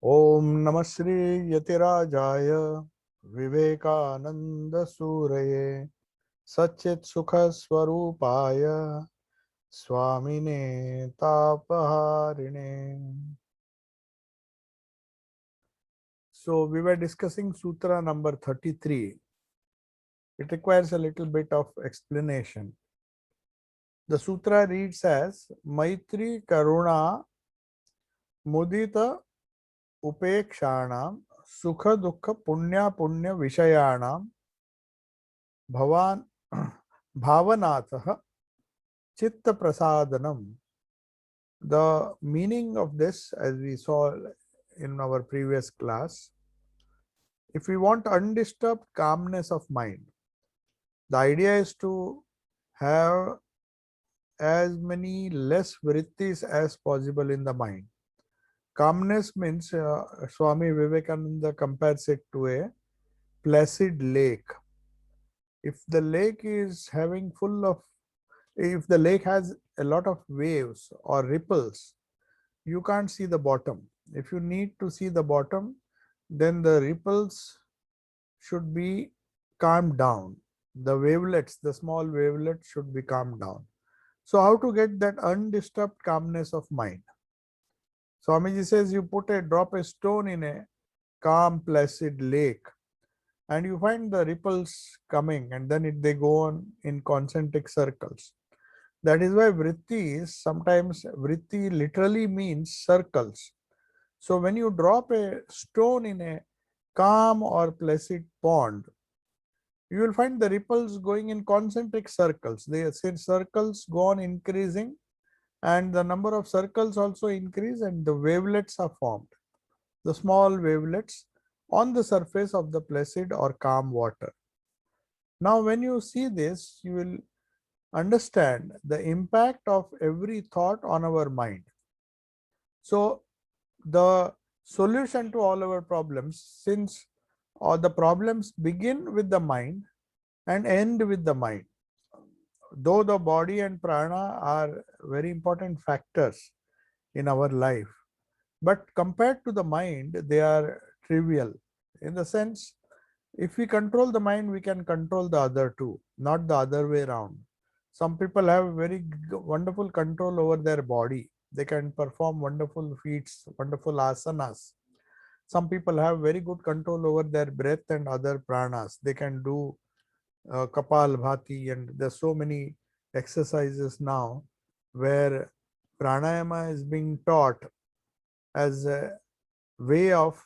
ओम नमः श्री यतिराजाय विवेकानंद सूरये सच्चित सुख स्वरूपाय स्वामिने तापहारिणे. So we were discussing Sutra number 33. It requires a little bit of explanation. The sutra reads as Maitri Karuna Mudita Upekshanam Sukha Dukha Punya Punya Vishayanam Bhavan Bhavanatha Chitta Prasadanam. The meaning of this, as we saw in our previous class, if we want undisturbed calmness of mind, the idea is to have as many less vrittis as possible in the mind. Calmness means Swami Vivekananda compares it to a placid lake. If the lake is having full of, if the lake has a lot of waves or ripples, you can't see the bottom. If you need to see the bottom, then the ripples should be calmed down. The wavelets, the small wavelets should be calmed down. So how to get that undisturbed calmness of mind? Swamiji says you drop a stone in a calm, placid lake and you find the ripples coming and then they go on in concentric circles. That is why vritti is sometimes, vritti literally means circles. So when you drop a stone in a calm or placid pond, you will find the ripples going in concentric circles. The circles go on increasing and the number of circles also increase and the wavelets are formed. The small wavelets on the surface of the placid or calm water. Now when you see this, you will understand the impact of every thought on our mind. So the solution to all our problems, since the problems begin with the mind and end with the mind, though the body and prana are very important factors in our life, but compared to the mind, they are trivial in the sense, if we control the mind, we can control the other two, not the other way around. Some people have very wonderful control over their body. They can perform wonderful feats, wonderful asanas. Some people have very good control over their breath and other pranas. They can do Kapal Bhati, and there's so many exercises now where pranayama is being taught as a way of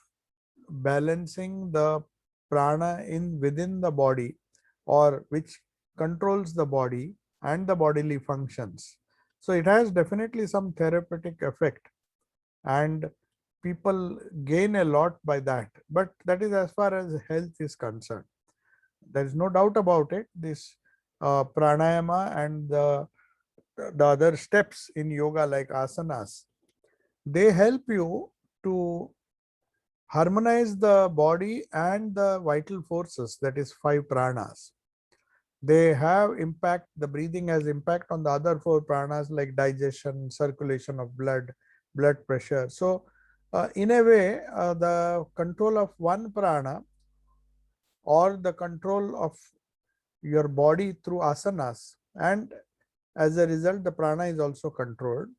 balancing the prana in within the body, or which controls the body and the bodily functions. So it has definitely some therapeutic effect and people gain a lot by that, but that is as far as health is concerned. There is no doubt about it. This pranayama and the other steps in yoga like asanas, they help you to harmonize the body and the vital forces, that is five pranas. They have impact, the breathing has impact on the other four pranas like digestion, circulation of blood, blood pressure. So in a way, the control of one prana or the control of your body through asanas, and as a result the prana is also controlled,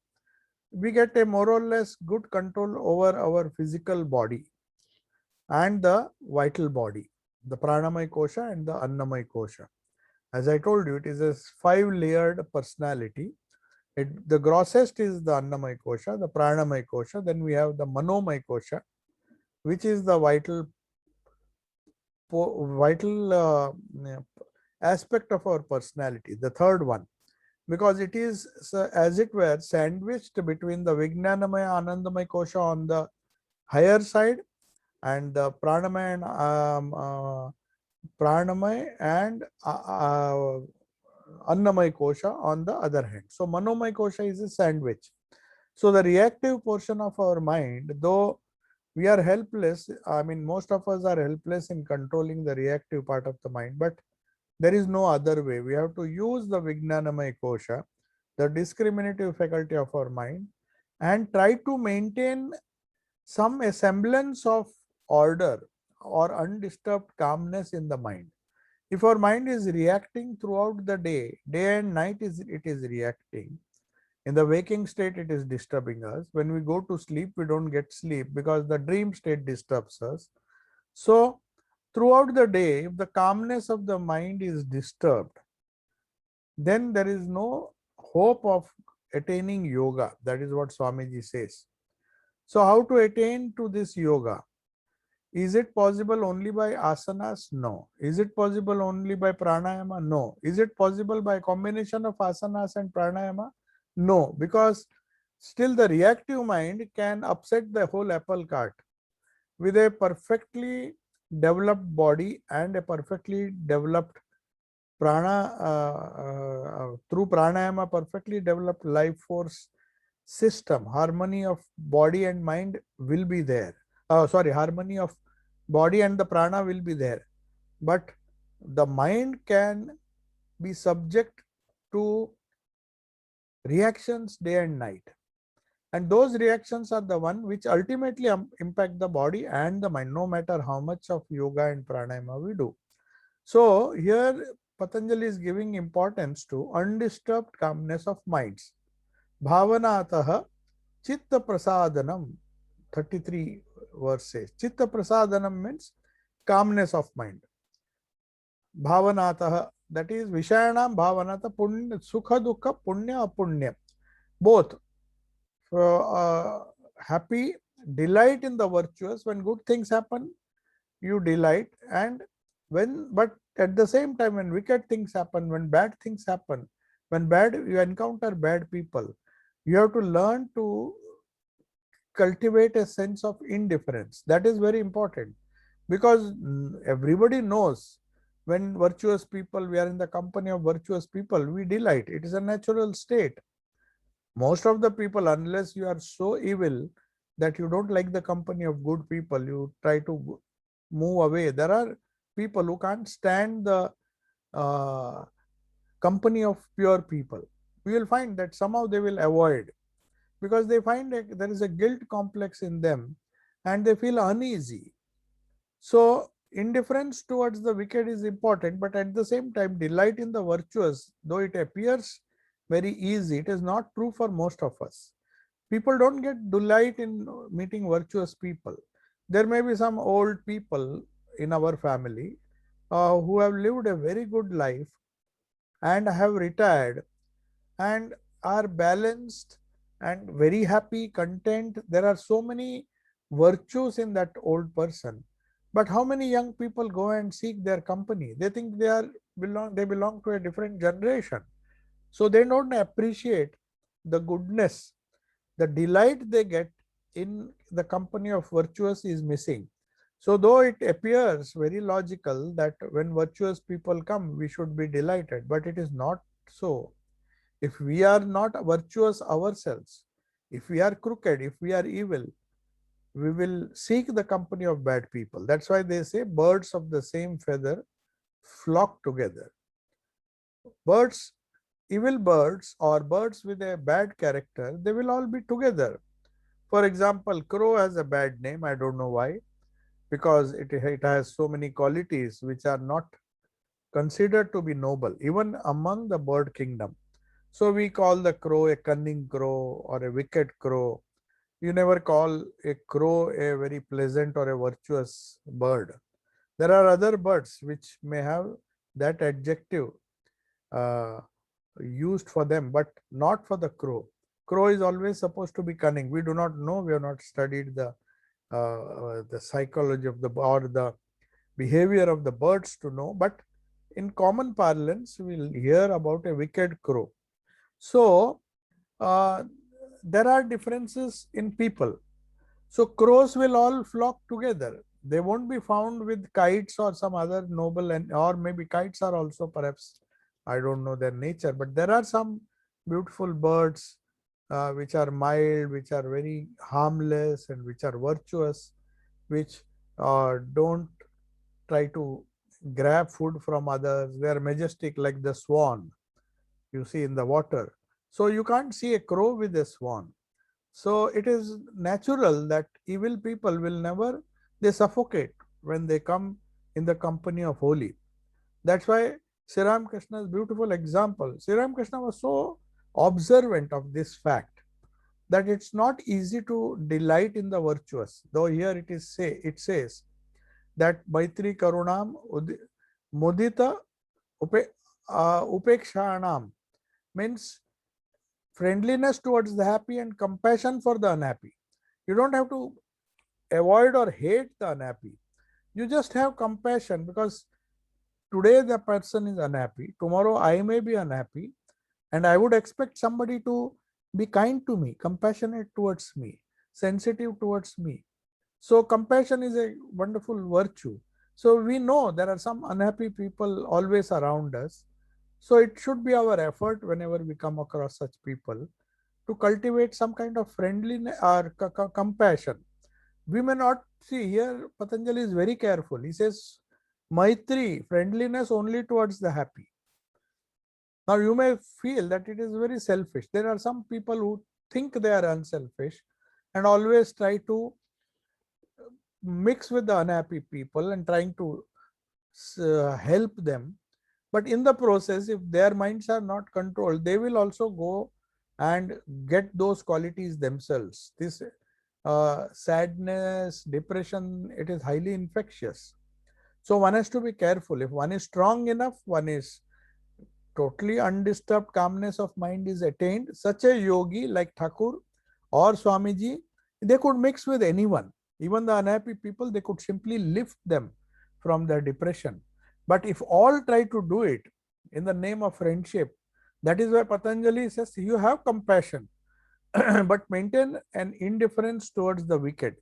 we get a more or less good control over our physical body and the vital body, the pranamaya kosha and the annamaya kosha. As I told you, it is a five-layered personality. The grossest is the annamaya kosha, the pranamaya kosha. Then we have the manomaya kosha, which is the vital aspect of our personality, the third one, because it is, as it were, sandwiched between the Vijnanamaya Anandamaya kosha on the higher side and the Pranamaya and Annamaya kosha on the other hand. So Manomaya kosha is a sandwich. So the reactive portion of our mind, though we are helpless, I mean most of us are helpless in controlling the reactive part of the mind, but there is no other way. We have to use the Vijnanamaya kosha, the discriminative faculty of our mind, and try to maintain some semblance of order or undisturbed calmness in the mind. If our mind is reacting throughout the day, day and night it is reacting. In the waking state, it is disturbing us. When we go to sleep, we don't get sleep because the dream state disturbs us. So throughout the day, if the calmness of the mind is disturbed, then there is no hope of attaining yoga. That is what Swamiji says. So how to attain to this yoga? Is it possible only by asanas? No. Is it possible only by pranayama? No. Is it possible by combination of asanas and pranayama? No, because still the reactive mind can upset the whole apple cart. With a perfectly developed body and a perfectly developed through pranayama, perfectly developed life force system, harmony of body and mind will be there. Harmony of body and the prana will be there. But the mind can be subject to reactions day and night. And those reactions are the one which ultimately impact the body and the mind, no matter how much of yoga and pranayama we do. So here Patanjali is giving importance to undisturbed calmness of minds. Bhavanataha chitta prasadanam, 33 verse says. Chitta prasadanam means calmness of mind. Bhavanataha, that is Vishayanam Bhavanata Punya, Sukha Dukha Punya Apunya. Both happy, delight in the virtuous. When good things happen, you delight, and but at the same time, when wicked things happen, when bad things happen, when you encounter bad people, you have to learn to cultivate a sense of indifference. That is very important, because everybody knows when virtuous people, we are in the company of virtuous people, we delight. It is a natural state. Most of the people, unless you are so evil that you don't like the company of good people, you try to move away. There are people who can't stand the company of pure people. We will find that somehow they will avoid, because they find that there is a guilt complex in them and they feel uneasy. So indifference towards the wicked is important, but at the same time, delight in the virtuous, though it appears very easy, it is not true for most of us. People don't get delight in meeting virtuous people. There may be some old people in our family who have lived a very good life and have retired and are balanced and very happy, content. There are so many virtues in that old person. But how many young people go and seek their company? They think they belong to a different generation. So they don't appreciate the goodness, the delight they get in the company of virtuous is missing. So though it appears very logical that when virtuous people come, we should be delighted, but it is not so. If we are not virtuous ourselves, if we are crooked, if we are evil, we will seek the company of bad people. That's why they say birds of the same feather flock together. Birds, evil birds or birds with a bad character, they will all be together. For example, crow has a bad name. I don't know why, because it has so many qualities which are not considered to be noble, even among the bird kingdom. So we call the crow a cunning crow or a wicked crow. You never call a crow a very pleasant or a virtuous bird. There are other birds which may have that adjective uh, used for them, but not for the crow. Crow is always supposed to be cunning. We do not know. We have not studied the psychology of the or the behavior of the birds to know. But in common parlance, we'll hear about a wicked crow. So uh, there are differences in people. So crows will all flock together. They won't be found with kites or some other noble, and or maybe kites are also perhaps, I don't know their nature, but there are some beautiful birds which are mild, which are very harmless, and which are virtuous, which don't try to grab food from others. They are majestic like the swan you see in the water. So you can't see a crow with a swan. So it is natural that evil people will never, they suffocate when they come in the company of holy. That's why Sri Ramakrishna's beautiful example. Sri Ramakrishna was so observant of this fact that it's not easy to delight in the virtuous. Though here it says that Maitri Karunam Mudita Upekshanam means friendliness towards the happy and compassion for the unhappy. You don't have to avoid or hate the unhappy. You just have compassion, because today the person is unhappy, tomorrow I may be unhappy, and I would expect somebody to be kind to me, compassionate towards me, sensitive towards me. So compassion is a wonderful virtue. So we know there are some unhappy people always around us. So it should be our effort whenever we come across such people to cultivate some kind of friendliness or compassion. We may not see here, Patanjali is very careful. He says, Maitri, friendliness only towards the happy. Now you may feel that it is very selfish. There are some people who think they are unselfish and always try to mix with the unhappy people and trying to help them. But in the process, if their minds are not controlled, they will also go and get those qualities themselves. This sadness, depression, it is highly infectious. So one has to be careful. If one is strong enough, one is totally undisturbed calmness of mind is attained. Such a yogi like Thakur or Swamiji, they could mix with anyone. Even the unhappy people, they could simply lift them from their depression. But if all try to do it in the name of friendship, that is why Patanjali says you have compassion, but maintain an indifference towards the wicked.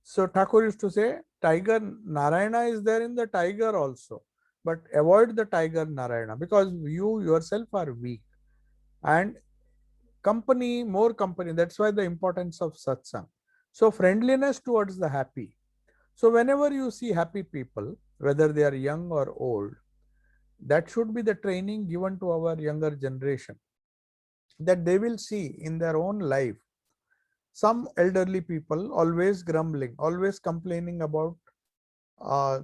So Thakur used to say, tiger Narayana is there in the tiger also, but avoid the tiger Narayana, because you yourself are weak. And company, more company, that's why the importance of satsang. So friendliness towards the happy. So whenever you see happy people, whether they are young or old, that should be the training given to our younger generation, that they will see in their own life some elderly people always grumbling, always complaining about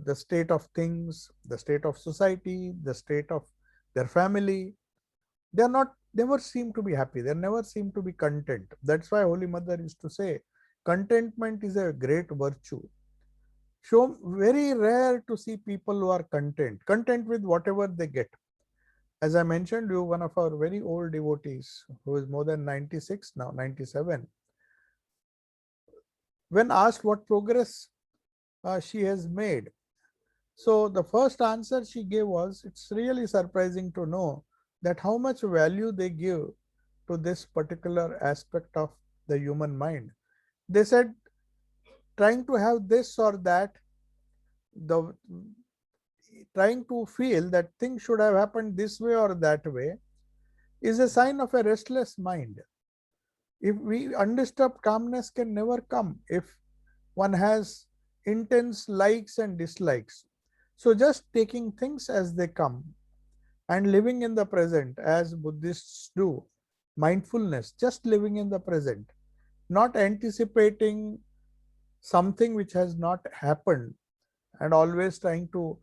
the state of things, the state of society, the state of their family. They are not, never seem to be happy. They never seem to be content. That's why Holy Mother used to say, contentment is a great virtue. So very rare to see people who are content with whatever they get. As I mentioned you, one of our very old devotees who is more than 96 now, 97, when asked what progress she has made. So the first answer she gave was, it's really surprising to know that how much value they give to this particular aspect of the human mind. They said trying to have this or that, the trying to feel that things should have happened this way or that way is a sign of a restless mind. If we undisturbed calmness can never come if one has intense likes and dislikes. So just taking things as they come and living in the present as Buddhists do, mindfulness, just living in the present, not anticipating something which has not happened and always trying to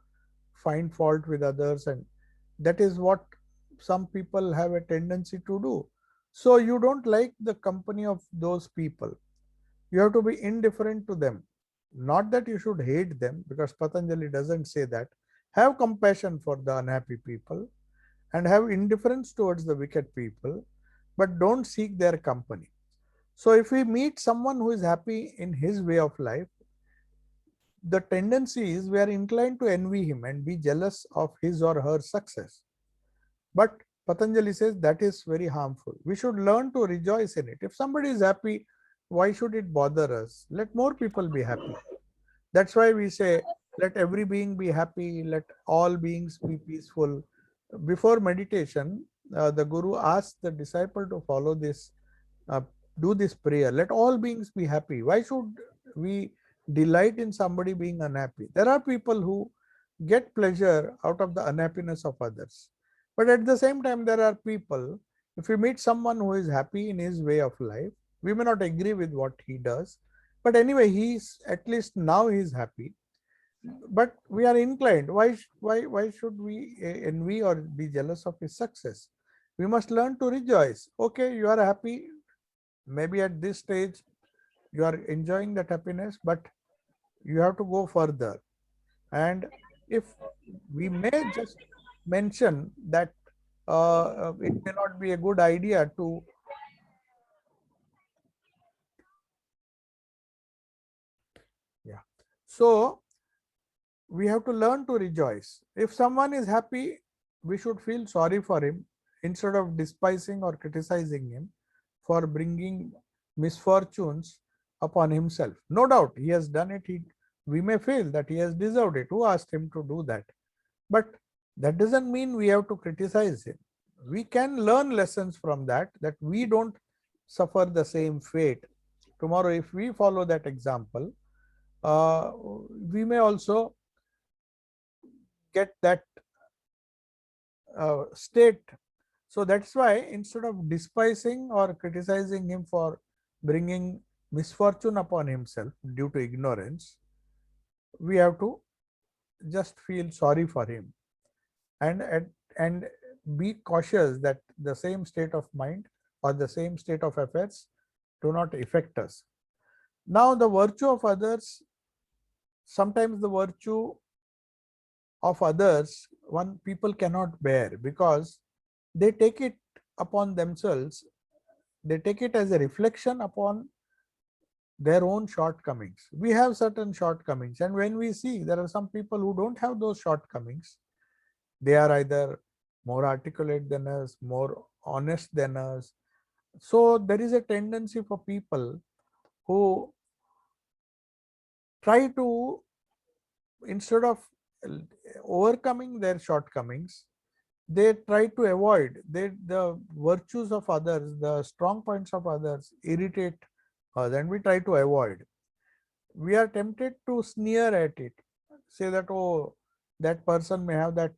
find fault with others, and that is what some people have a tendency to do. So you don't like the company of those people, you have to be indifferent to them. Not that you should hate them, because Patanjali doesn't say that. Have compassion for the unhappy people and have indifference towards the wicked people, but don't seek their company. So if we meet someone who is happy in his way of life, the tendency is we are inclined to envy him and be jealous of his or her success. But Patanjali says that is very harmful. We should learn to rejoice in it. If somebody is happy, why should it bother us? Let more people be happy. That's why we say, let every being be happy, let all beings be peaceful. Before meditation, the Guru asked the disciple to follow this, uh, do this prayer. Let all beings be happy. Why should we delight in somebody being unhappy? There are people who get pleasure out of the unhappiness of others. But at the same time, there are people, if you meet someone who is happy in his way of life, We may not agree with what he does, but anyway, he's at least now he's happy. But we are inclined. Why should we envy or be jealous of his success? We must learn to rejoice. Okay, you are happy. Maybe at this stage you are enjoying that happiness, but you have to go further. And if we may just mention that it may not be a good idea to, yeah. So we have to learn to rejoice. If someone is happy, we should feel sorry for him instead of despising or criticizing him for bringing misfortunes upon himself. No doubt he has done it. We may feel that he has deserved it. Who asked him to do that? But that doesn't mean we have to criticize him. We can learn lessons from that, that we don't suffer the same fate. Tomorrow, if we follow that example, we may also get that state. So that's why instead of despising or criticizing him for bringing misfortune upon himself due to ignorance, we have to just feel sorry for him and and be cautious that the same state of mind or the same state of affairs do not affect us. Now, the virtue of others, sometimes the virtue of others, one people cannot bear because they take it upon themselves, they take it as a reflection upon their own shortcomings. We have certain shortcomings, and when we see there are some people who don't have those shortcomings, they are either more articulate than us, more honest than us. So there is a tendency for people who try to, instead of overcoming their shortcomings, they try to avoid the virtues of others, the strong points of others irritate us, and we try to avoid. We are tempted to sneer at it, say that, oh, that person may have that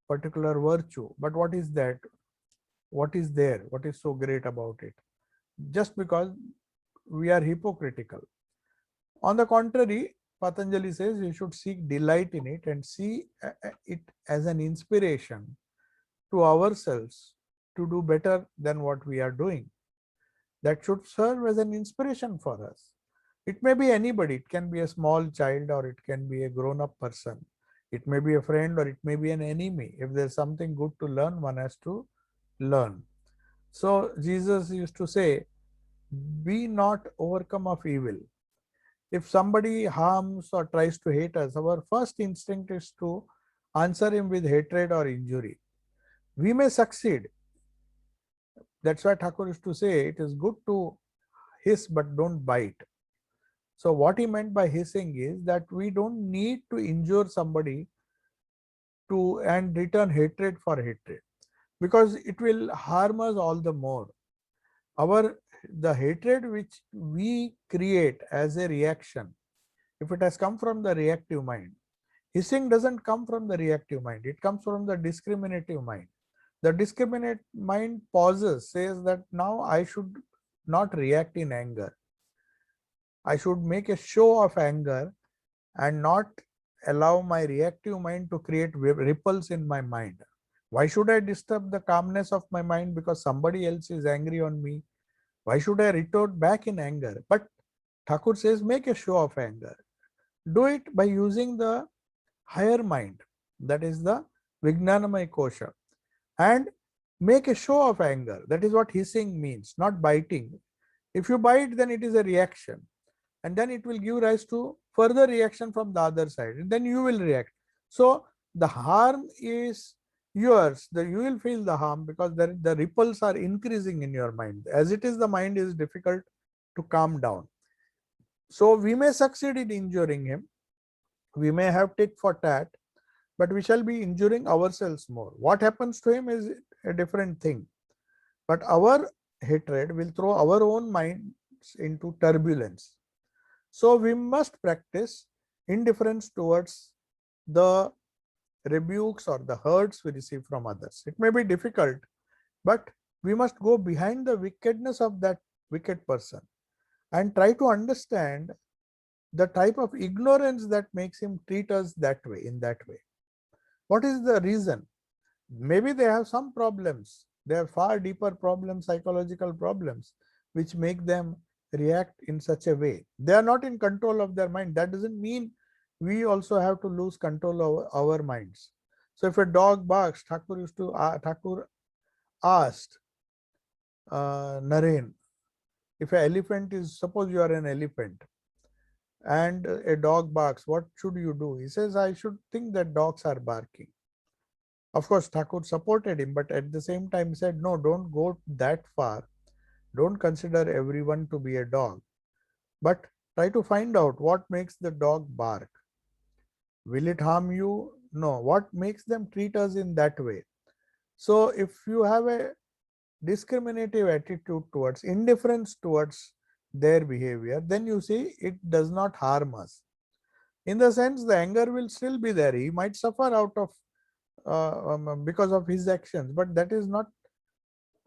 particular virtue, but what is that? What is there? What is so great about it? Just because we are hypocritical. On the contrary, Patanjali says we should seek delight in it and see it as an inspiration to ourselves to do better than what we are doing. That should serve as an inspiration for us. It may be anybody, it can be a small child or it can be a grown up person. It may be a friend or it may be an enemy. If there's something good to learn, one has to learn. So Jesus used to say, be not overcome of evil. If somebody harms or tries to hate us, our first instinct is to answer him with hatred or injury. We may succeed. That's why Thakur used to say it is good to hiss but don't bite. So what he meant by hissing is that we don't need to injure somebody to and return hatred for hatred, because it will harm us all the more. The hatred which we create as a reaction, if it has come from the reactive mind, hissing doesn't come from the reactive mind, it comes from the discriminative mind. The discriminate mind pauses, says that now I should not react in anger. I should make a show of anger and not allow my reactive mind to create ripples in my mind. Why should I disturb the calmness of my mind because somebody else is angry on me? Why should I retort back in anger? But Thakur says, make a show of anger. Do it by using the higher mind, that is the Vijnanamaya Kosha, and make a show of anger. That is what hissing means, not biting. If you bite, then it is a reaction, and then it will give rise to further reaction from the other side, and then you will react. So the harm is yours, you will feel the harm because the ripples are increasing in your mind. As it is, the mind is difficult to calm down. So we may succeed in injuring him, we may have tit for tat, but we shall be injuring ourselves more. What happens to him is a different thing, but our hatred will throw our own minds into turbulence. So we must practice indifference towards the rebukes or the hurts we receive from others. It may be difficult, but we must go behind the wickedness of that wicked person, and try to understand the type of ignorance that makes him treat us that way, in that way. What is the reason? Maybe they have some problems. They have far deeper problems, psychological problems, which make them react in such a way. They are not in control of their mind. That doesn't mean we also have to lose control of our minds. So if a dog barks, Thakur asked Naren, if an elephant is, suppose you are an elephant and a dog barks, what should you do? He says, I should think that dogs are barking. Of course, Thakur supported him, but at the same time said, no, don't go that far. Don't consider everyone to be a dog, but try to find out what makes the dog bark. Will it harm you? No. What makes them treat us in that way? So if you have a discriminative attitude towards, indifference towards their behavior, then you see it does not harm us. In the sense, the anger will still be there. He might suffer out of because of his actions, but that is not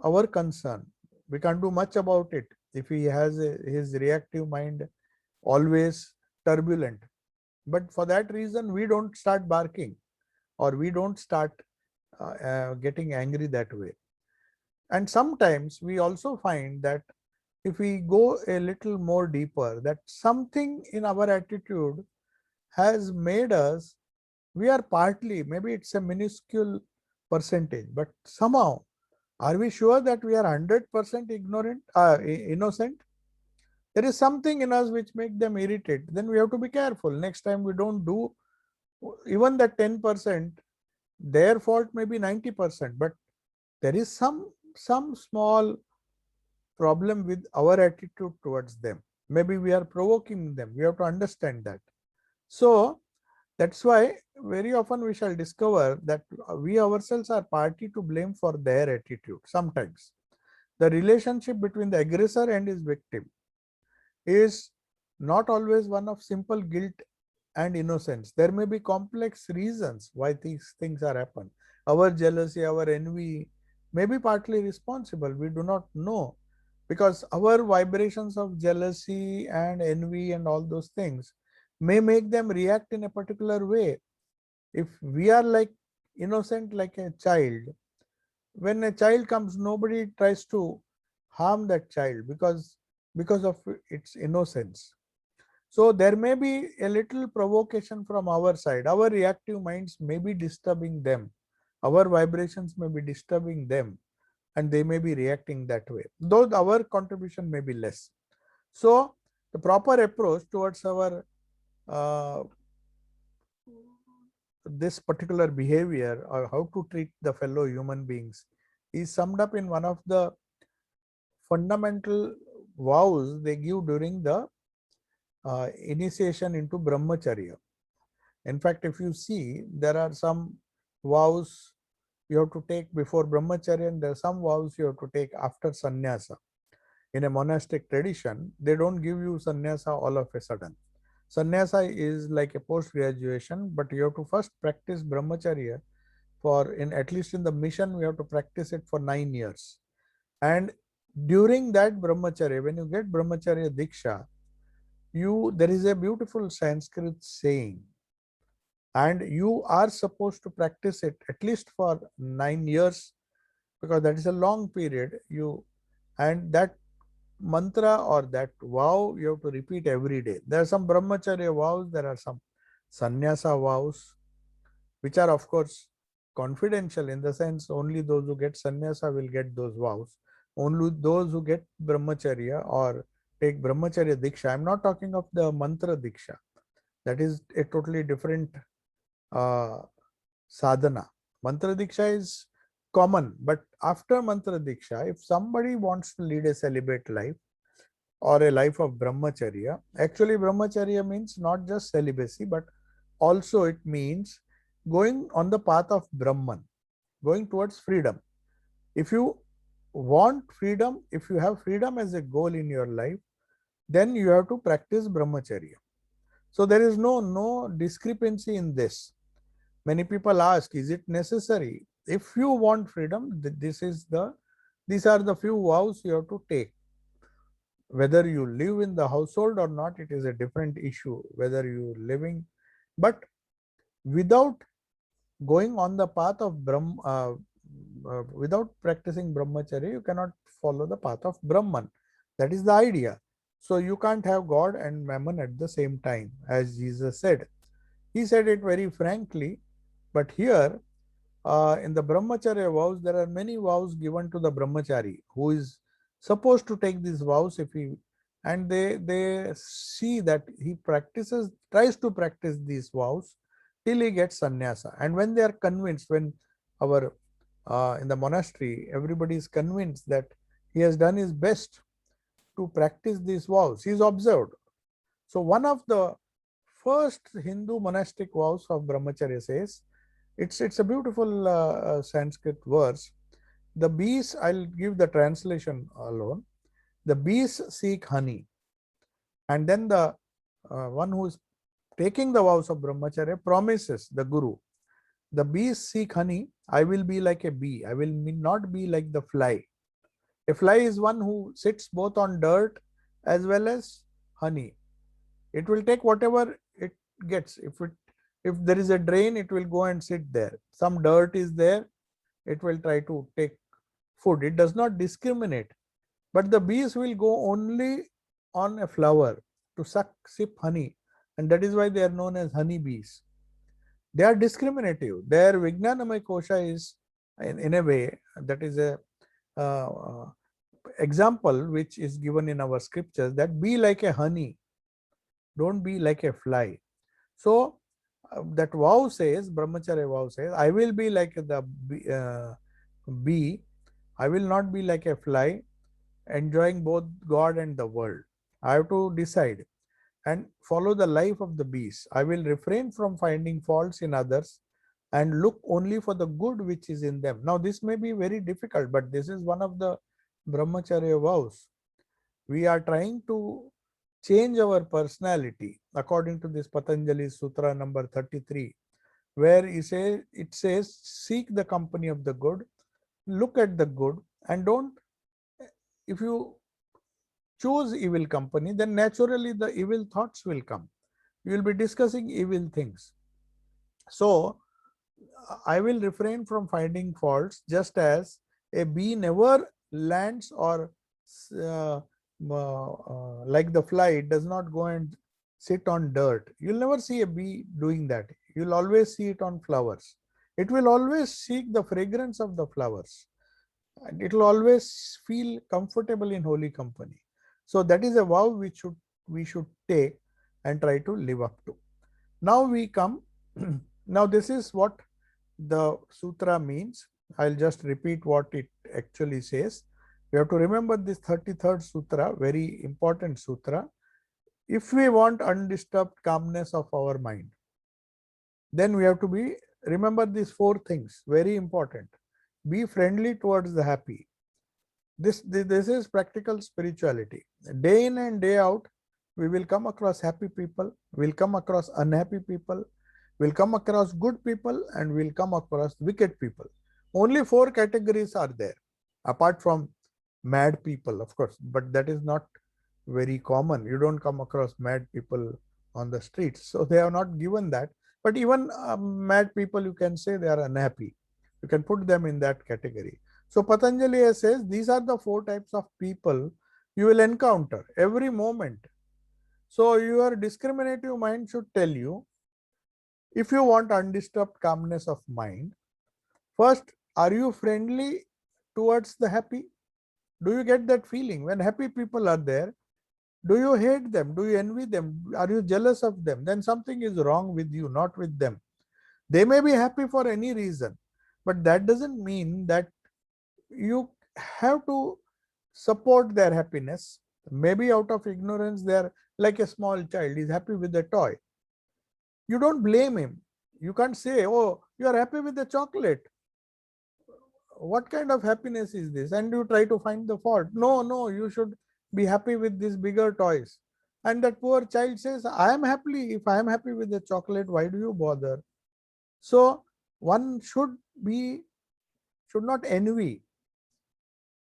our concern. We can't do much about it if he has his reactive mind always turbulent. But for that reason, we don't start barking, or we don't start getting angry that way. And sometimes we also find that if we go a little more deeper, that something in our attitude has made us, we are partly, maybe it's a minuscule percentage, but somehow, are we sure that we are 100% ignorant, innocent? There is something in us which make them irritate. Then we have to be careful. Next time we don't do even that 10%, their fault may be 90%, but there is some small problem with our attitude towards them. Maybe we are provoking them. We have to understand that. So that's why very often we shall discover that we ourselves are party to blame for their attitude. Sometimes the relationship between the aggressor and his victim is not always one of simple guilt and innocence. There may be complex reasons why these things are happen. Our jealousy, our envy may be partly responsible. We do not know, because our vibrations of jealousy and envy and all those things may make them react in a particular way. If we are like innocent like a child, when a child comes, nobody tries to harm that child because of its innocence. So there may be a little provocation from our side. Our reactive minds may be disturbing them. Our vibrations may be disturbing them, and they may be reacting that way, though our contribution may be less. So the proper approach towards our this particular behavior, or how to treat the fellow human beings, is summed up in one of the fundamental vows they give during the initiation into brahmacharya. In fact, if you see, there are some vows you have to take before brahmacharya, and there are some vows you have to take after sannyasa. In a monastic tradition, they don't give you sannyasa all of a sudden. Sannyasa is like a post graduation, but you have to first practice brahmacharya for, in at least in the mission, we have to practice it for 9 years. And during that brahmacharya, when you get brahmacharya diksha, there is a beautiful Sanskrit saying, and you are supposed to practice it at least for 9 years, because that is a long period. And that mantra or that vow you have to repeat every day. There are some brahmacharya vows, there are some sannyasa vows, which are of course confidential, in the sense only those who get sannyasa will get those vows. Only those who get brahmacharya or take brahmacharya diksha. I am not talking of the mantra diksha. That is a totally different sadhana. Mantra diksha is common, but after mantra diksha, if somebody wants to lead a celibate life or a life of brahmacharya, actually brahmacharya means not just celibacy, but also it means going on the path of Brahman, going towards freedom. If you want freedom, if you have freedom as a goal in your life, then you have to practice brahmacharya. So there is no discrepancy in this. Many people ask, is it necessary? If you want freedom, these are the few vows you have to take. Whether you live in the household or not, it is a different issue. Whether you living, but without going on the path of without practicing brahmacharya, you cannot follow the path of Brahman. That is the idea. So you can't have God and mammon at the same time, as Jesus said. He said it very frankly, but here in the brahmacharya vows, there are many vows given to the brahmachari who is supposed to take these vows if he, and they see that he tries to practice these vows till he gets sannyasa. And when they are convinced, when our in the monastery, everybody is convinced that he has done his best to practice these vows, he is observed. So one of the first Hindu monastic vows of brahmacharya says, it's a beautiful Sanskrit verse. The bees, I'll give the translation alone. The bees seek honey, and then the one who is taking the vows of brahmacharya promises the guru, the bees seek honey, I will be like a bee, I will not be like the fly. A fly is one who sits both on dirt as well as honey. It will take whatever it gets. If there is a drain, it will go and sit there. Some dirt is there, it will try to take food. It does not discriminate. But the bees will go only on a flower to sip honey, and that is why they are known as honey bees. They are discriminative. Their Vijnanamaya Kosha is in a way, that is a uh, example which is given in our scriptures, that be like a honey, don't be like a fly. So that vow says, brahmacharya vow says, I will be like the bee, I will not be like a fly, enjoying both God and the world. I have to decide and follow the life of the bees. I will refrain from finding faults in others and look only for the good which is in them. Now, this may be very difficult, but this is one of the brahmacharya vows. We are trying to change our personality according to this Patanjali Sutra number 33, where it says, seek the company of the good, look at the good, and don't, if you choose evil company, then naturally the evil thoughts will come. You will be discussing evil things. So I will refrain from finding faults, just as a bee never lands or like the fly, it does not go and sit on dirt. You'll never see a bee doing that. You'll always see it on flowers. It will always seek the fragrance of the flowers, and it will always feel comfortable in holy company. So that is a vow which we should take and try to live up to. Now we come. Now this is what the sutra means. I'll just repeat what it actually says. We have to remember this 33rd sutra, very important sutra. If we want undisturbed calmness of our mind, then we have to remember these four things, very important. Be friendly towards the happy. This is practical spirituality. Day in and day out, we will come across happy people, we'll come across unhappy people, we'll come across good people, and we'll come across wicked people. Only four categories are there, apart from mad people, of course, but that is not very common. You don't come across mad people on the streets, so they have not given that. But even mad people, you can say they are unhappy. You can put them in that category. So Patanjali says these are the four types of people you will encounter every moment. So your discriminative mind should tell you, if you want undisturbed calmness of mind, first, are you friendly towards the happy? Do you get that feeling when happy people are there? Do you hate them? Do you envy them? Are you jealous of them? Then something is wrong with you, not with them. They may be happy for any reason, but that doesn't mean that you have to support their happiness. Maybe out of ignorance, they are like a small child, is happy with a toy. You don't blame him. You can't say, oh, you are happy with the chocolate. What kind of happiness is this? And you try to find the fault. No, you should be happy with these bigger toys. And that poor child says, I am happy. If I am happy with the chocolate, why do you bother? So one should not envy.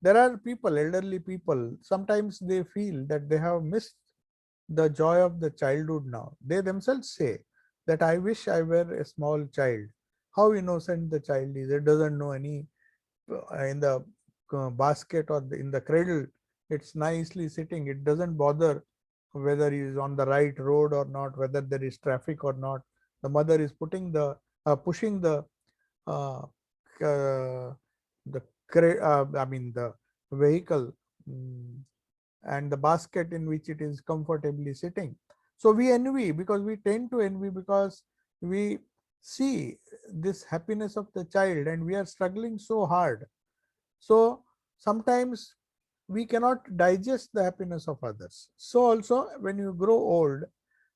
There are people, elderly people, sometimes they feel that they have missed the joy of the childhood now. They themselves say that I wish I were a small child. How innocent the child is. It doesn't know any in the basket or in the cradle. It's nicely sitting. It doesn't bother whether he is on the right road or not, whether there is traffic or not. The mother is pushing uh, uh, the vehicle, mm, and the basket in which it is comfortably sitting. So we envy, because we tend to envy because we see this happiness of the child and we are struggling so hard. So sometimes we cannot digest the happiness of others. So also when you grow old,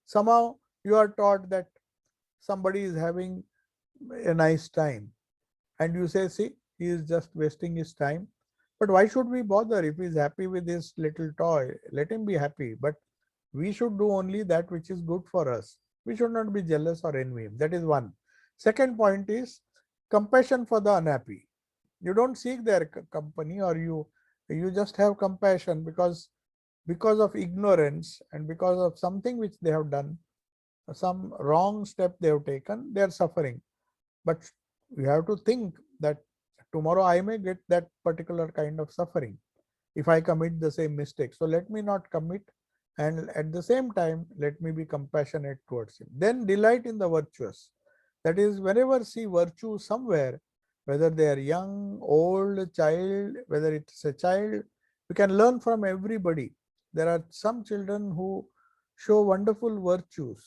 somehow you are taught that somebody is having a nice time and you say, see, he is just wasting his time. But why should we bother? If he is happy with his little toy, let him be happy. But we should do only that which is good for us. We should not be jealous or envy. That is one. Second point is compassion for the unhappy. You don't seek their company, or you just have compassion because of ignorance and because of something which they have done, some wrong step they have taken, they are suffering. But you have to think that tomorrow I may get that particular kind of suffering if I commit the same mistake. So let me not commit, and at the same time let me be compassionate towards him. Then delight in the virtuous. That is, whenever see virtue somewhere, whether they are young, old, child, whether it's a child, we can learn from everybody. There are some children who show wonderful virtues,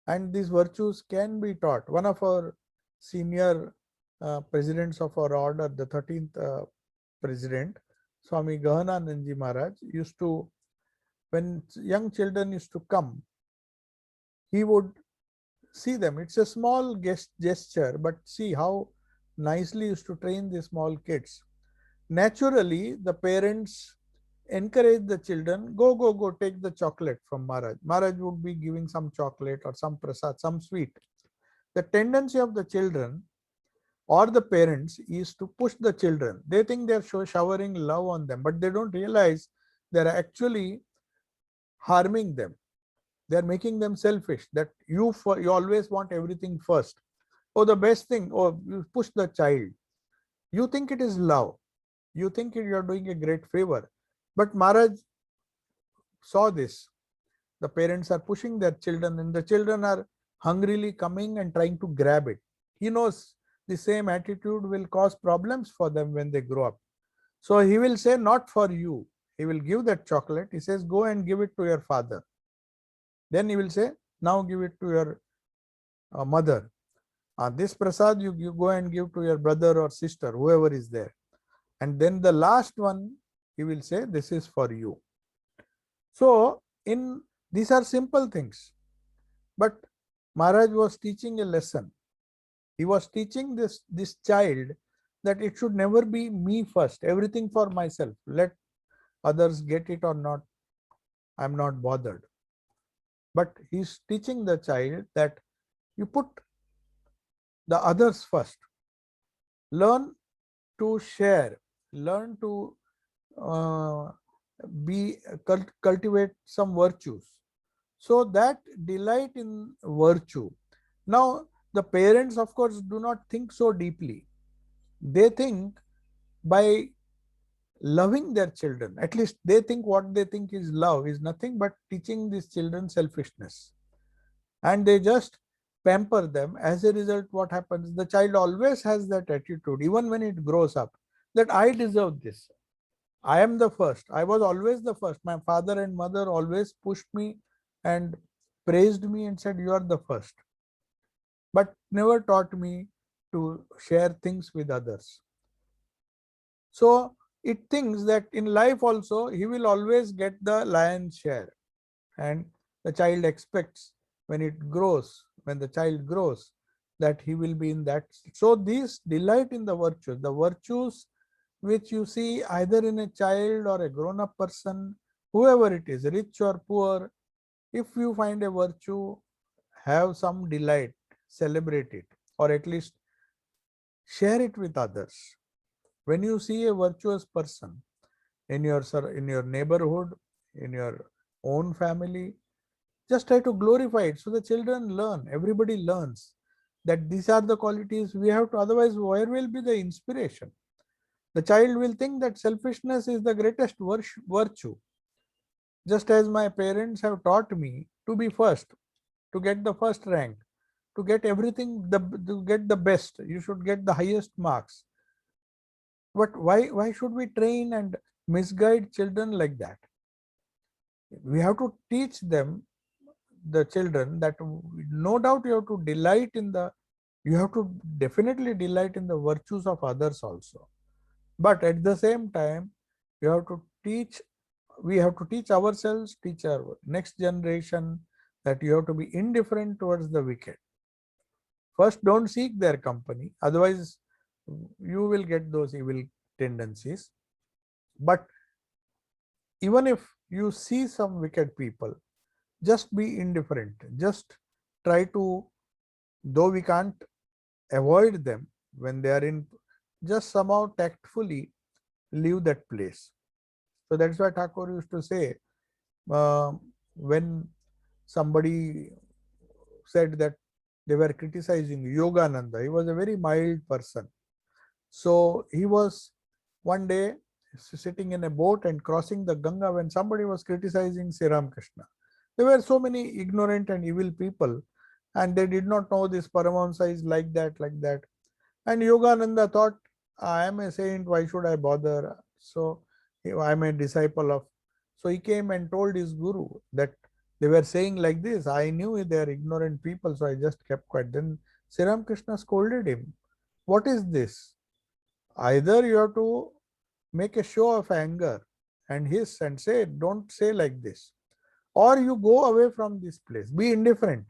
and these virtues can be taught. One of our senior presidents of our order, the 13th president, Swami Gahananandji Maharaj, used to, when young children used to come, he would see them. It's a small gesture, but see how nicely used to train the small kids. Naturally, the parents encourage the children, go, take the chocolate from Maharaj. Maharaj would be giving some chocolate or some prasad, some sweet. The tendency of the children or the parents is to push the children. They think they're showering love on them, but they don't realize they're actually harming them. They're making them selfish, that you always want everything first. Oh, the best thing, oh, you push the child. You think it is love. You think you're doing a great favor. But Maharaj saw this. The parents are pushing their children and the children are hungrily coming and trying to grab it. He knows the same attitude will cause problems for them when they grow up. So he will say, not for you. He will give that chocolate. He says, go and give it to your father. Then he will say, now give it to your mother. This prasad you go and give to your brother or sister, whoever is there. And then the last one, he will say, this is for you. So in these are simple things, but Maharaj was teaching a lesson. He was teaching this child that it should never be me first, everything for myself. Let others get it or not, I'm not bothered. But he's teaching the child that you put the others first. Learn to share, learn to uh, cultivate some virtues. So that delight in virtue. Now, the parents, of course, do not think so deeply. They think by loving their children, at least they think what they think is love is nothing but teaching these children selfishness. And they just pamper them. As a result, what happens? The child always has that attitude, even when it grows up, that I deserve this. I am the first. I was always the first. My father and mother always pushed me and praised me and said, you are the first, but never taught me to share things with others. So it thinks that in life also he will always get the lion's share. And the child expects when the child grows, that he will be in that. So these delight in the virtues which you see either in a child or a grown-up person, whoever it is, rich or poor, if you find a virtue, have some delight, celebrate it, or at least share it with others. When you see a virtuous person in your neighborhood, in your own family, just try to glorify it. So the children learn, everybody learns that these are the qualities we have to, otherwise where will be the inspiration? The child will think that selfishness is the greatest virtue. Just as my parents have taught me to be first, to get the first rank, to get everything, to get the best, you should get the highest marks. But why should we train and misguide children like that? We have to teach them, the children, that no doubt you have to delight in the, you have to definitely delight in the virtues of others also. But at the same time, you have to teach, we have to teach ourselves, teach our next generation, that you have to be indifferent towards the wicked. First, don't seek their company, otherwise you will get those evil tendencies. But even if you see some wicked people, just be indifferent. Just try to, though we can't avoid them when they are in, just somehow tactfully leave that place. So that's why Thakur used to say, when somebody said that they were criticizing Yogananda, he was a very mild person. So he was one day sitting in a boat and crossing the Ganga when somebody was criticizing Sri Ramakrishna. There were so many ignorant and evil people, and they did not know this Paramahamsa is like that, like that. And Yogananda thought, I am a saint, why should I bother? So I am a disciple of. So he came and told his guru that they were saying like this. I knew they are ignorant people, so I just kept quiet. Then Sri Ramakrishna scolded him. What is this? Either you have to make a show of anger and hiss and say, don't say like this, or you go away from this place, be indifferent.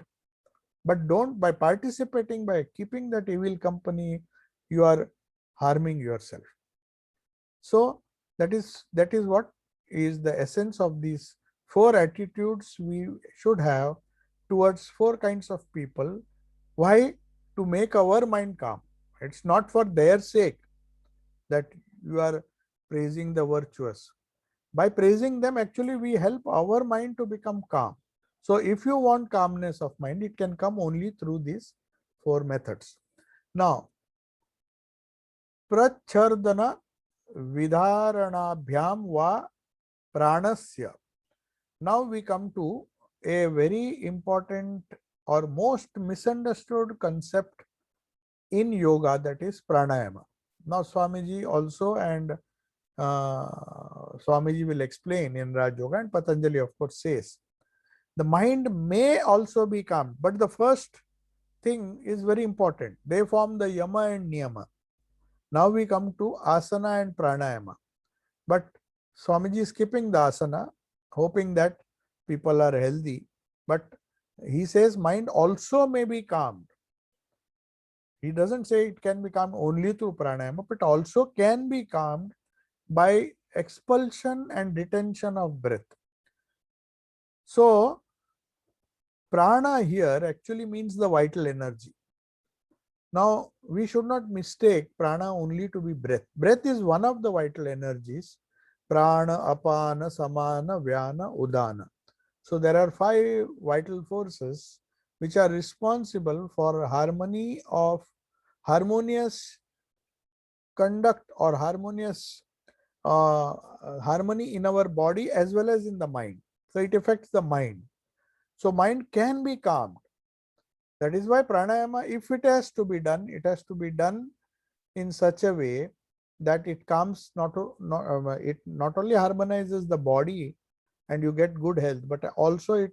But don't, by participating, by keeping that evil company, you are harming yourself. So that is what is the essence of these four attitudes we should have towards four kinds of people. Why? To make our mind calm. It's not for their sake that you are praising the virtuous. By praising them, actually we help our mind to become calm. So if you want calmness of mind, it can come only through these four methods. Now, prachardana vidharanabhyam va pranasya. Now we come to a very important or most misunderstood concept in yoga, that is pranayama. Now Swamiji also, and Swamiji will explain in Raj Yoga, and Patanjali of course says, the mind may also be calmed, but the first thing is very important. They form the yama and niyama. Now we come to asana and pranayama. But Swamiji is skipping the asana, hoping that people are healthy. But he says mind also may be calmed. He doesn't say it can be calmed only through pranayama, but also can be calmed by expulsion and retention of breath. So prana here actually means the vital energy. Now we should not mistake prana only to be breath. Breath is one of the vital energies. Prana, apana, samana, vyana, udana. So there are 5 vital forces which are responsible for harmonious conduct or harmonious harmony in our body as well as in the mind. So it affects the mind. So mind can be calmed. That is why pranayama, if it has to be done, it has to be done in such a way that it calms, it not only harmonizes the body and you get good health, but also it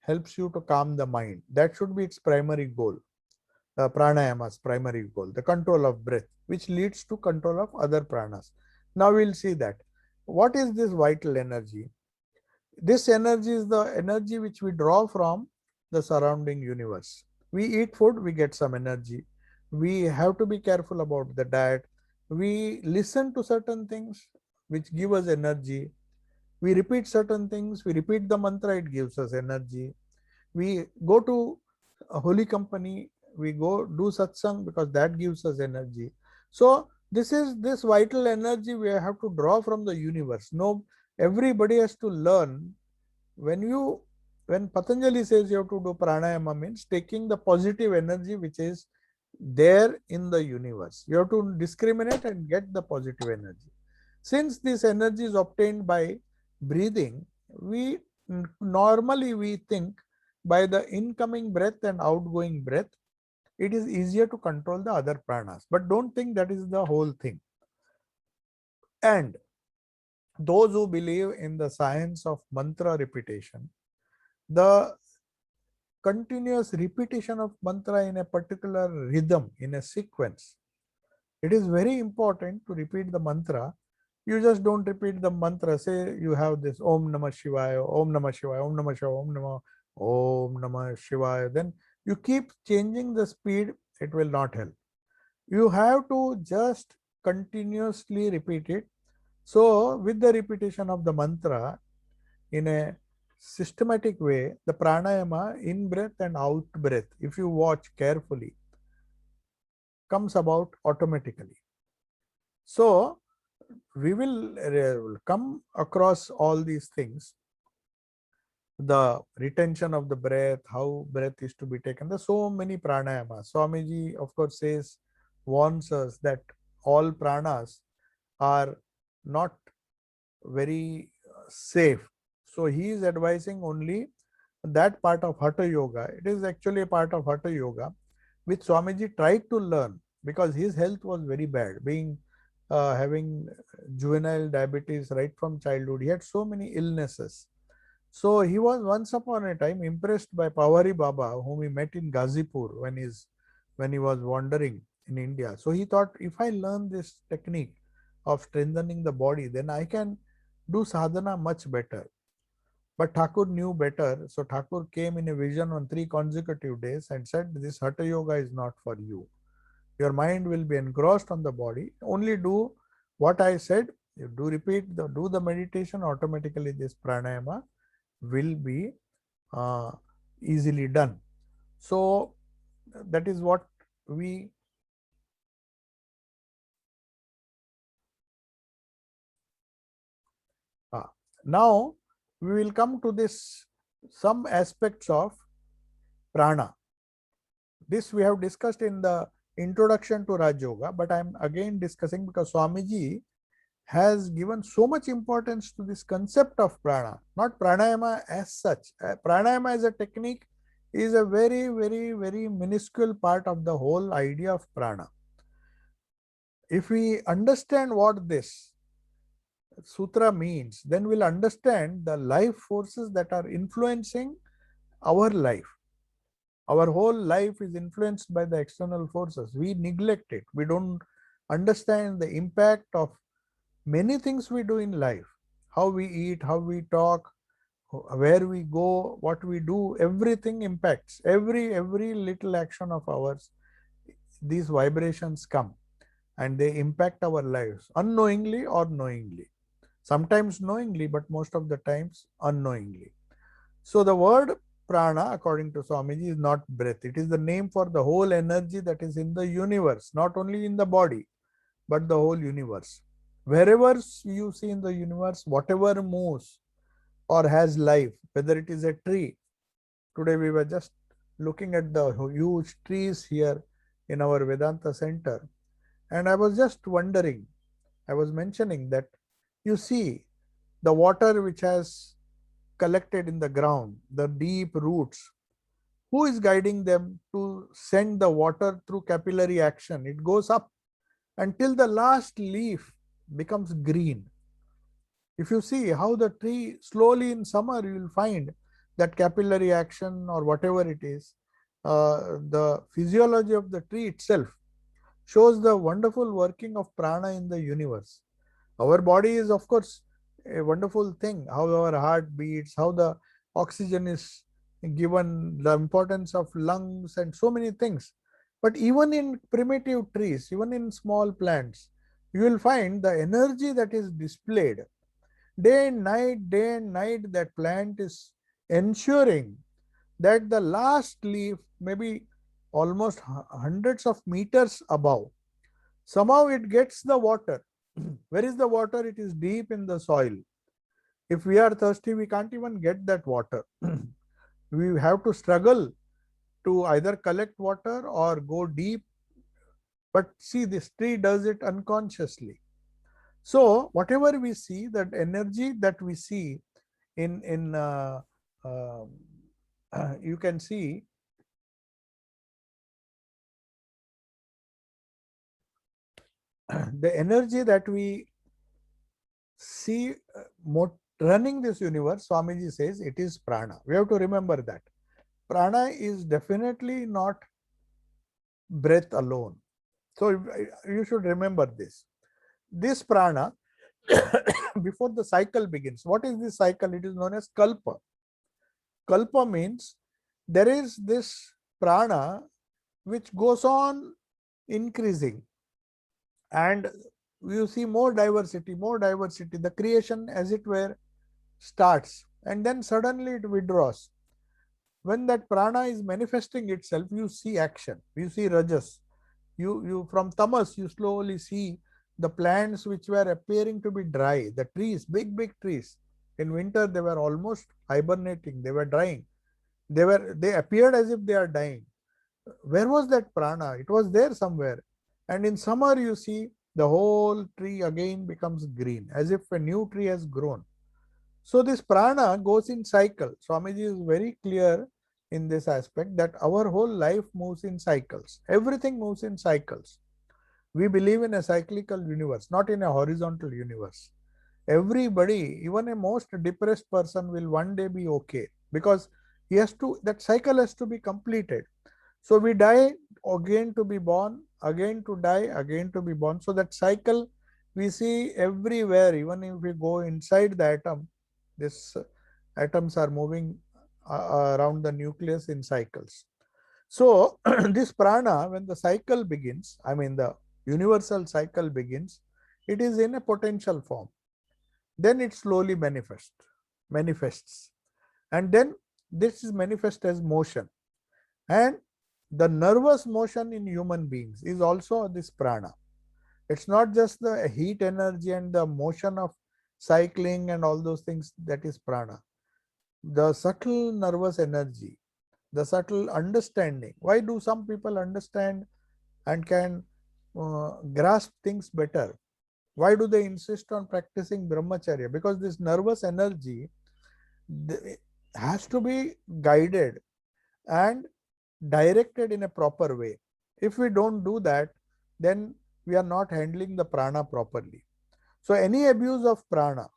helps you to calm the mind. That should be its primary goal. Pranayama's primary goal, the control of breath, which leads to control of other pranas. Now we'll see that. What is this vital energy? This energy is the energy which we draw from the surrounding universe. We eat food, we get some energy. We have to be careful about the diet. We listen to certain things which give us energy. We repeat certain things, we repeat the mantra, it gives us energy. We go to a holy company, we go do satsang because that gives us energy. So This vital energy we have to draw from the universe. No, everybody has to learn. When Patanjali says you have to do pranayama, means taking the positive energy which is there in the universe. You have to discriminate and get the positive energy. Since this energy is obtained by breathing, we normally we think by the incoming breath and outgoing breath, it is easier to control the other pranas. But don't think that is the whole thing. And those who believe in the science of mantra repetition, the continuous repetition of mantra in a particular rhythm, in a sequence, it is very important to repeat the mantra. You just don't repeat the mantra. Say you have this Om Namah Shivaya, Om Namah Shivaya, Om Namah Shivaya, Om Namah Shivaya. Then you keep changing the speed, it will not help. You have to just continuously repeat it. So with the repetition of the mantra in a systematic way, the pranayama in breath and out breath, if you watch carefully, comes about automatically. So we will come across all these things, the retention of the breath, how breath is to be taken. There's so many pranayamas. Swamiji, of course, warns us that all pranas are not very safe. So he is advising only that part of Hatha Yoga. It is actually a part of Hatha Yoga which Swamiji tried to learn because his health was very bad, being having juvenile diabetes right from childhood. He had so many illnesses. So he was once upon a time impressed by Pawari Baba, whom he met in Ghazipur when he was wandering in India. So he thought, if I learn this technique of strengthening the body, then I can do sadhana much better. But Thakur knew better. So Thakur came in a vision on 3 consecutive days and said, this Hatha Yoga is not for you. Your mind will be engrossed on the body. Only do what I said. You do the meditation, automatically this pranayama will be easily done. So that is what we now we will come to this some aspects of prana. This we have discussed in the introduction to Raj Yoga, but I am again discussing because Swamiji has given so much importance to this concept of prana, not pranayama as such. Pranayama as a technique is a very, very, very minuscule part of the whole idea of prana. If we understand what this sutra means, then we'll understand the life forces that are influencing our life. Our whole life is influenced by the external forces. We neglect it. We don't understand the impact of many things we do in life. How we eat, how we talk, where we go, what we do, everything impacts. Every little action of ours, these vibrations come and they impact our lives unknowingly or knowingly. Sometimes knowingly, but most of the times unknowingly. So the word prana, according to Swamiji, is not breath. It is the name for the whole energy that is in the universe, not only in the body, but the whole universe. Wherever you see in the universe, whatever moves or has life, whether it is a tree. Today we were just looking at the huge trees here in our Vedanta center. And I was just wondering, I was mentioning that you see the water which has collected in the ground, the deep roots, who is guiding them to send the water through capillary action? It goes up until the last leaf becomes green. If you see how the tree slowly in summer, you will find that capillary action or whatever it is, the physiology of the tree itself shows the wonderful working of prana in the universe. Our body is, of course, a wonderful thing, how our heart beats, how the oxygen is given, the importance of lungs, and so many things. But even in primitive trees, even in small plants, you will find the energy that is displayed day and night. That plant is ensuring that the last leaf, maybe almost hundreds of meters above, Somehow it gets the water. Where is the water? It is deep in the soil. If we are thirsty, we can't even get that water. We have to struggle to either collect water or go deep. But see, this tree does it unconsciously. So whatever we see, that energy that we see in uh, you can see the energy that we see running this universe. Swamiji says it is prana. We have to remember that prana is definitely not breath alone. So you should remember this. This prana, before the cycle begins, what is this cycle? It is known as kalpa. Kalpa means there is this prana which goes on increasing, and you see more diversity. The creation, as it were, starts, and then suddenly it withdraws. When that prana is manifesting itself, you see action, you see rajas. You from tamas, you slowly see the plants which were appearing to be dry, the trees, big trees. In winter, they were almost hibernating, they were drying. They appeared as if they are dying. Where was that prana? It was there somewhere. And in summer, you see the whole tree again becomes green, as if a new tree has grown. So this prana goes in cycle. Swamiji is very clear in this aspect that our whole life moves in cycles. Everything moves in cycles. We believe in a cyclical universe, not in a horizontal universe. Everybody, even a most depressed person, will one day be okay, because that cycle has to be completed. So we die again to be born, again to die, again to be born. So that cycle we see everywhere. Even if we go inside the atom, these atoms are moving around the nucleus in cycles. So this prana, when the cycle begins, I mean the universal cycle begins, it is in a potential form. Then it slowly manifests. And then this is manifest as motion. And the nervous motion in human beings is also this prana. It's not just the heat energy and the motion of cycling and all those things that is prana. The subtle nervous energy, the subtle understanding. Why do some people understand and can grasp things better? Why do they insist on practicing brahmacharya? Because this nervous energy has to be guided and directed in a proper way. If we don't do that, then we are not handling the prana properly. So any abuse of prana,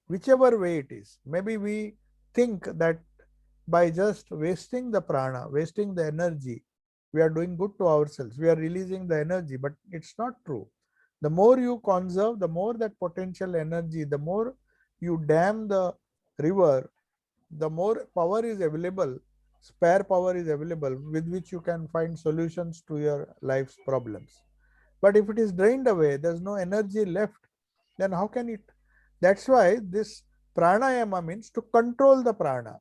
whichever way it is, maybe we think that by just wasting the prana, wasting the energy, we are doing good to ourselves, we are releasing the energy, but it's not true. The more you conserve, the more that potential energy, the more you dam the river, the more power is available, spare power is available, with which you can find solutions to your life's problems. But if it is drained away, there's no energy left, then how can it? That's why this pranayama means to control the prana,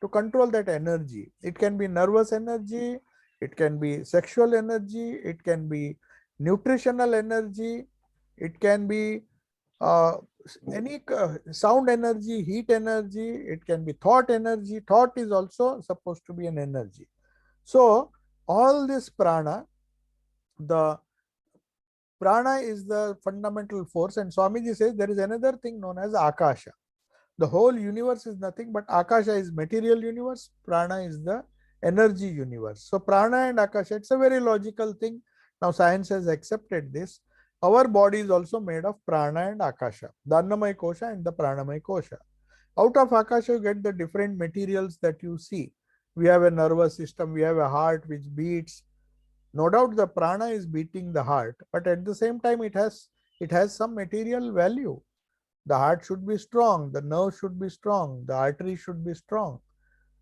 to control that energy. It can be nervous energy, it can be sexual energy, it can be nutritional energy, it can be uh, any sound energy, heat energy, it can be thought energy. Thought is also supposed to be an energy. So all this prana, the prana is the fundamental force, and Swamiji says there is another thing known as akasha. The whole universe is nothing but akasha is material universe, prana is the energy universe. So prana and akasha, it's a very logical thing. Now science has accepted this. Our body is also made of prana and akasha, the annamaya kosha and the pranamaya kosha. Out of akasha you get the different materials that you see. We have a nervous system, we have a heart which beats. No doubt the prana is beating the heart, but at the same time it has some material value. The heart should be strong, the nerve should be strong, the artery should be strong,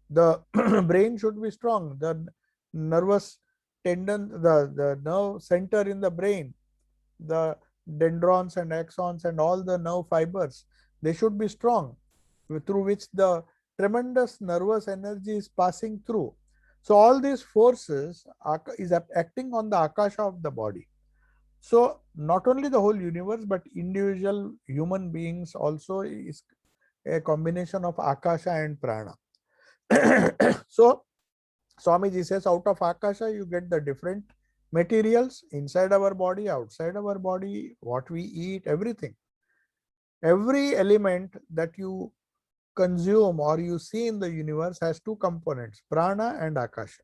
the brain should be strong, the nervous tendon, the nerve center in the brain, the dendrons and axons and all the nerve fibers, they should be strong, through which the tremendous nervous energy is passing through. So all these forces is acting on the akasha of the body. So not only the whole universe, but individual human beings also is a combination of Akasha and Prana. So Swamiji says, out of Akasha, you get the different materials inside our body, outside our body, what we eat, everything. Every element that you consume or you see in the universe has two components, Prana and Akasha.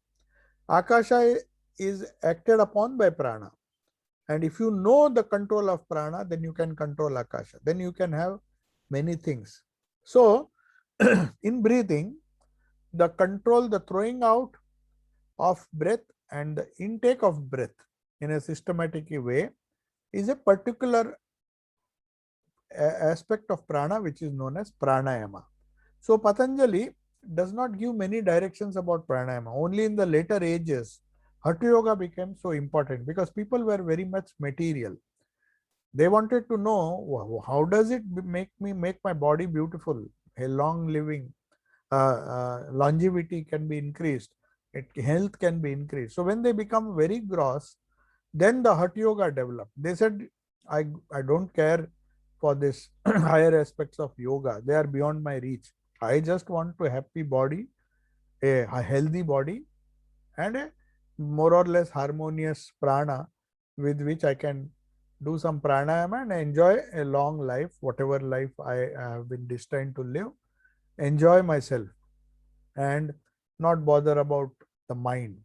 Akasha is acted upon by Prana. And if you know the control of Prana, then you can control Akasha. Then you can have many things. So, in breathing, the control, the throwing out of breath and the intake of breath in a systematic way is a particular aspect of prana which is known as pranayama. So Patanjali does not give many directions about pranayama. Only in the later ages, Hatha Yoga became so important because people were very much material. They wanted to know how does it make my body beautiful, a long living, longevity can be increased, health can be increased. So when they become very gross, then the Hatha Yoga developed. They said, I don't care for this higher aspects of yoga. They are beyond my reach. I just want a happy body, a healthy body, and a more or less harmonious prana with which I can do some pranayama and enjoy a long life, whatever life I have been destined to live, enjoy myself and not bother about the mind.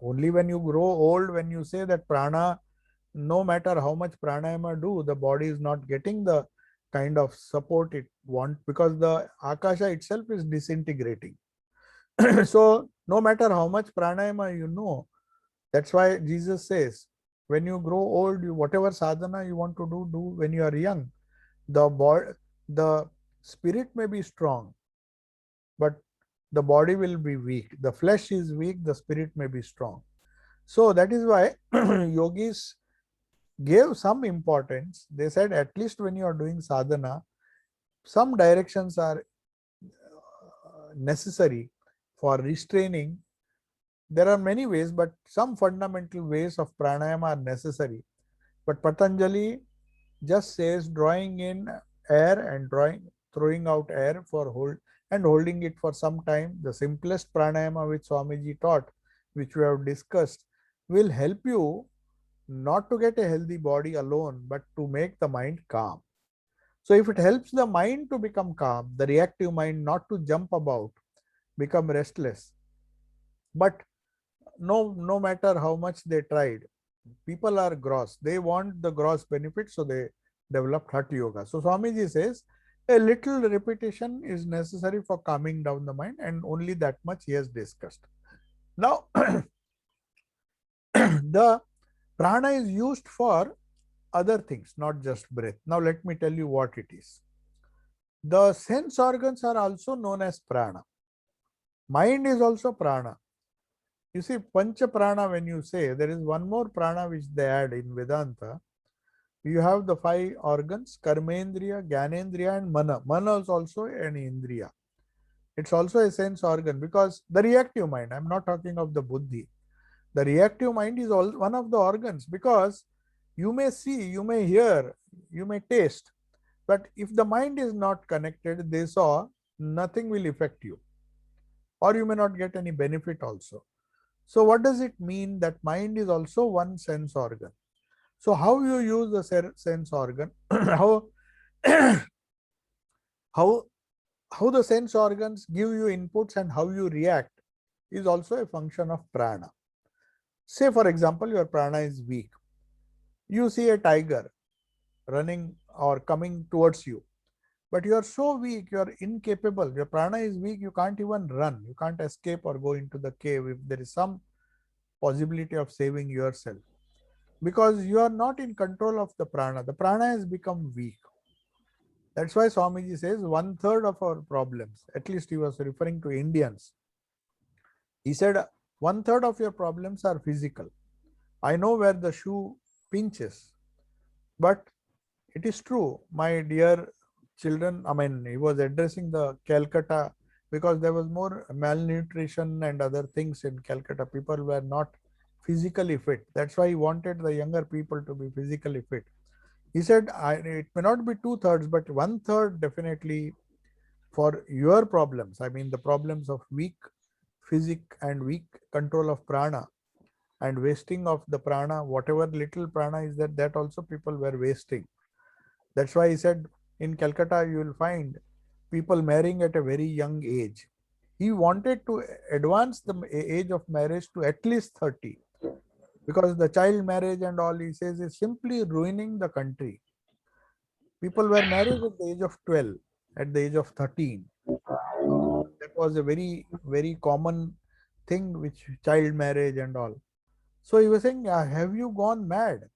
Only when you grow old, when you say that prana, no matter how much pranayama do, the body is not getting the kind of support it wants because the akasha itself is disintegrating. So no matter how much pranayama you know, that's why Jesus says, when you grow old, you whatever sadhana you want to do when you are young. The spirit may be strong, but the body will be weak. The flesh is weak, the spirit may be strong. So that is why yogis gave some importance. They said at least when you are doing sadhana, some directions are necessary for restraining. There are many ways, but some fundamental ways of pranayama are necessary. But Patanjali just says drawing in air and throwing out air for holding it for some time. The simplest pranayama which Swamiji taught, which we have discussed, will help you not to get a healthy body alone, but to make the mind calm. So if it helps the mind to become calm, the reactive mind not to jump about, become restless, but no matter how much they tried, people are gross. They want the gross benefit, so they developed Hatha Yoga. So Swamiji says a little repetition is necessary for calming down the mind, and only that much he has discussed. Now, the prana is used for other things, not just breath. Now, let me tell you what it is. The sense organs are also known as prana. Mind is also prana. You see, pancha prana, when you say, there is one more prana which they add in Vedanta. You have the 5 organs, karmendriya, gyanendriya and mana. Mana is also an indriya. It's also a sense organ because the reactive mind, I'm not talking of the buddhi. The reactive mind is one of the organs because you may see, you may hear, you may taste, but if the mind is not connected, they saw, nothing will affect you, or you may not get any benefit also. So what does it mean that mind is also one sense organ? So how you use the sense organ, how how how the sense organs give you inputs and how you react is also a function of prana. Say for example, your prana is weak. You see a tiger running or coming towards you, but you are so weak, you are incapable, your prana is weak, you can't even run, you can't escape or go into the cave if there is some possibility of saving yourself, because you are not in control of the prana. The prana has become weak. That's why Swamiji says 1/3 of our problems, at least he was referring to Indians. He said 1/3 of your problems are physical. I know where the shoe pinches, but it is true, my dear children. I mean, he was addressing the Calcutta because there was more malnutrition and other things in Calcutta. People were not physically fit. That's why he wanted the younger people to be physically fit. He said, it may not be 2/3, but 1/3 definitely for your problems. I mean, the problems of weak physic and weak control of prana and wasting of the prana, whatever little prana is there, that also people were wasting. That's why he said in Calcutta, you will find people marrying at a very young age. He wanted to advance the age of marriage to at least 30, because the child marriage and all, he says, is simply ruining the country. People were married at the age of 12, at the age of 13. That was a very, very common thing, which child marriage and all. So he was saying, have you gone mad?